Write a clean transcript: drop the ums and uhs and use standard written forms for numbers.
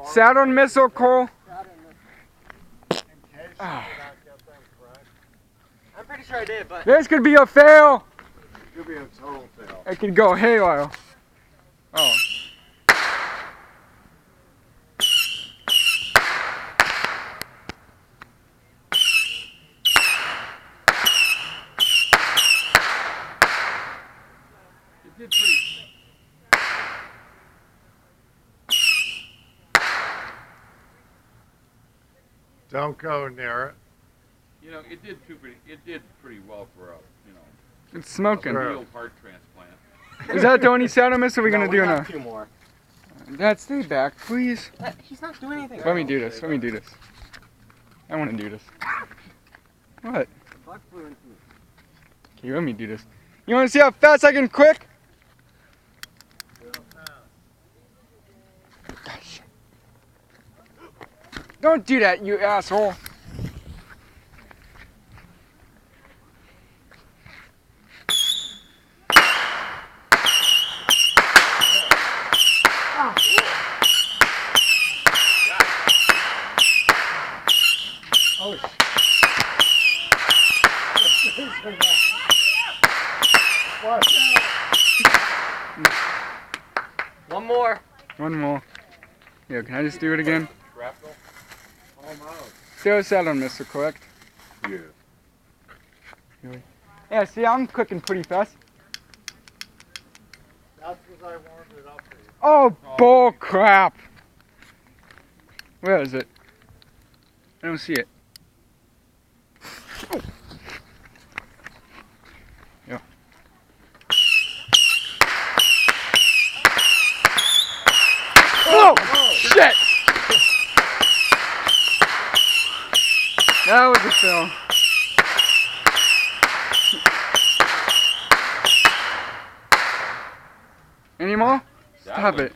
Saturn missile, Cole. I'm pretty sure I did, but This could be a fail. It could be a total fail. It could go haywire. Oh. It did pretty. Don't go near it. You know, it did pretty well for a, you know, It's smoking. a real heart transplant. Is that the only Saturn missile we're gonna do now? two more. Dad, stay back, please. He's not doing anything. Let me do this. Let me do this. I want to do this. What? Okay, let me do this. You want to see how fast I can quick? Gosh. Don't do that, you asshole. Oh, One more. One more. Yeah, can I just do it again? Shrapnel? almost. Still Saturn missile, correct? Yeah. Yeah, see, I'm clicking pretty fast. That's what I warmed it up for you. Oh, bull crap. Where is it? I don't see it. Oh. Yeah. Oh, shit! That was a fail. Any more? Stop it.